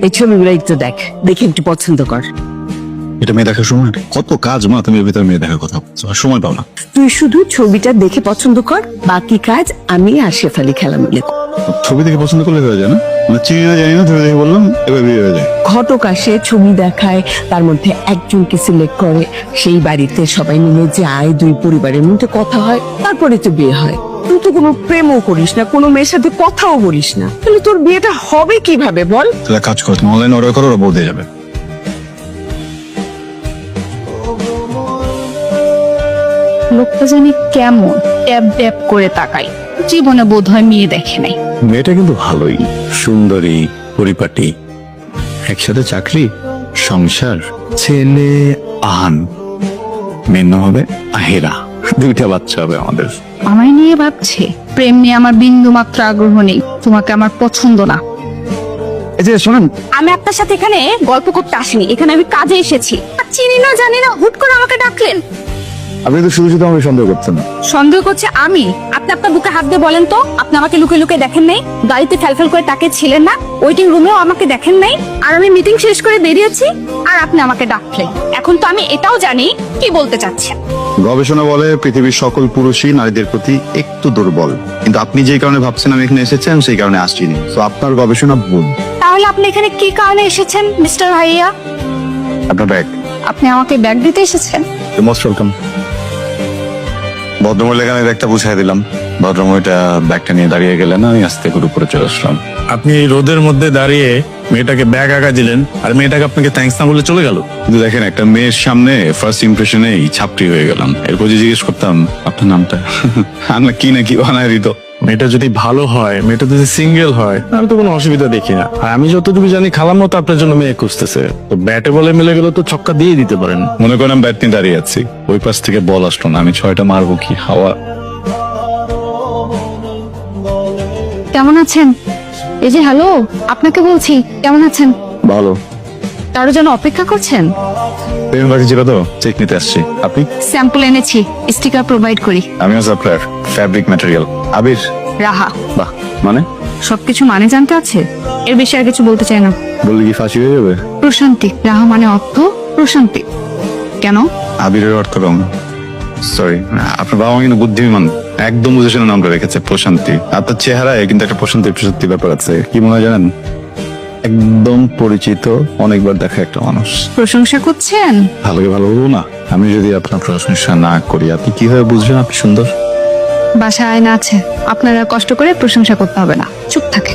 এই ছবিগুলো একটু দেখ, দেখে একটু পছন্দ কর। এটা মেয়ে দেখার সময় কত কাজ মা, তুমি এর ভিতরে মেয়ে দেখার কথা বলছো, আর সময় পাও না। তুই শুধু ছবিটা দেখে পছন্দ কর, বাকি কাজ আমি আর শেফালি খেলা মিলে করব। ছবি দেখে পছন্দ করলে হয়ে যায় না? মানে চিনি না জানি না, ছবি দেখে বললাম এবার বিয়ে হয়ে যায়। ঘটক আসে, ছবি দেখায়, তার মধ্যে একজনকে সিলেক্ট করে, সেই বাড়িতে সবাই মিলে যায়, দুই পরিবারের মধ্যে কথা হয়, তারপরে তো বিয়ে হয়। তুই তো কোনো প্রেমও করিস না, কোনো মেয়ের সাথে কথাও বলিস না, তাহলে তোর বিয়েটা হবে কিভাবে বল? তাহলে কাজ করো, তুমি অনলাইন অর্ডার করো, ওরা বউ দিয়ে যাবে। লোকটা জানি কেমন ট্যাপ ট্যাপ করে তাকাই, জীবনে বোধ হয় মেয়ে দেখে নাই। মেয়েটা কিন্তু ভালোই, সুন্দরী, পরিপাটি, একসাথে চাকরি, সংসার, ছেলে আহান, মেয়ের নাম হবে আহিরা, 2টা বাচ্চা হবে আমাদের। আমায় নিয়ে ভাবছে, প্রেম নিয়ে আমার বিন্দু মাত্র আগ্রহ নেই, তোমাকে আমার পছন্দ না। এই যে শোনেন, আমি আপনার সাথে এখানে গল্প করতে আসিনি, এখানে আমি কাজে এসেছি। আর চিনি না জানি না, হুট করে আমাকে ডাকলেন। আপনি তো শুধু শুধু আমাকে সন্দেহ করছেন না। সন্দেহ করছে আমি? আপনি আপনার বুকে হাত দিয়ে বলেন তো, আপনি আমাকে লুকিয়ে লুকিয়ে দেখেন নাই? গাড়িতে ফেলফেল করে তাকে ছিলেন না? ওয়েটিং রুমেও আমাকে দেখেন নাই? আর আমি মিটিং শেষ করে বেরিয়েছি, আর আপনি আমাকে ডাকলেন। এখন তো আমি এটাও জানি কি বলতে চাচ্ছেন। গবেষণা বলে পৃথিবীর সকল পুরুষই নারীদের প্রতি একটু দুর্বল, কিন্তু আপনি যে কারণে ভাবছেন আমি এখানে এসেছেন সেই কারণে আসছিনি, তো আপনার গবেষণা ভুল। তাহলে আপনি এখানে কি কারণে এসেছেন মিস্টার ভাইয়া? আপনার ব্যাগ। আপনি আমাকে ব্যাগ দিতে এসেছেন? Most welcome. ভদ্রমহিলা এখানে ব্যাগটা বুঝাই দিলাম, ভদ্রমহিলা ব্যাগটা নিয়ে দাঁড়িয়ে গেলেন, আমি আস্তে করে উপরে চলে আসলাম। আপনি এই রোদের মধ্যে দাঁড়িয়ে মেয়েটাকে ব্যাগ আগা দিলেন, আর মেয়েটাকে আপনাকে থ্যাঙ্কস না বলে চলে গেল। কিন্তু দেখেন, একটা মেয়ের সামনে ফার্স্ট ইমপ্রেশনেই ছাপটি হয়ে গেলাম। এরপর যে জিজ্ঞেস করতাম আপনার নামটা, আমরা কি না কি বানায় দিত। মেয়েটা যদি ভালো হয়, মেয়েটা যদি সিঙ্গেল হয়, আমি তো কোনো অসুবিধা দেখি না। আর আমি যতটুকু জানি খালাম্মা তো আপনার জন্য মেয়ে খুঁজতেছে, তো ব্যাটে বলে মিলে গেলে তো ছক্কা দিয়ে দিতে পারেন। মনে করেন আমি ব্যাট নিয়ে দাঁড়িয়ে আছি, ওই পাশ থেকে বল আসলো না, আমি 6টা মারবো কি হাওয়া। কেমন আছেন? এই যে হ্যালো, আপনাকে বলছি কেমন আছেন? ভালো। কারো জন্য অপেক্ষা করছেন? পেমেন্ট বাকি ছিল তো, চেক নিতে আসছি। আপনি? স্যাম্পল এনেছি, স্টিকার প্রোভাইড করি। আমিও সাপ্লায়ার, ফ্যাব্রিক ম্যাটেরিয়াল। আবির? রাহা। বাহ, মানে? সবকিছু মানে জানতে আছে, এর বেশি আর কিছু বলতে চাই না। বললে কি ফাঁসি হয়ে যাবে? প্রশান্তি। রাহা মানে অর্থ প্রশান্তি। কেন? আবিরের অর্থ রং। সরি, আপনার বাবা মা কিন্তু বুদ্ধিমান, একদম বুঝে শুনে নামটা রেখেছে প্রশান্তি। আপনার চেহারায় কিন্তু একটা প্রশান্তি প্রশান্তি ব্যাপার আছে। কি মনে হয় জানেন? একদম পরিচিত, অনেকবার দেখা একটা মানুষ। প্রশংসা করছেন? ভালোকে ভালো বলবো না? আমি যদি আপনার প্রশংসা না করি, আপনি কিভাবে বুঝবেন আপনি সুন্দর? বাসায় আয়না আছে, আপনারা কষ্ট করে প্রশংসা করতে হবে না, চুপ থাকে।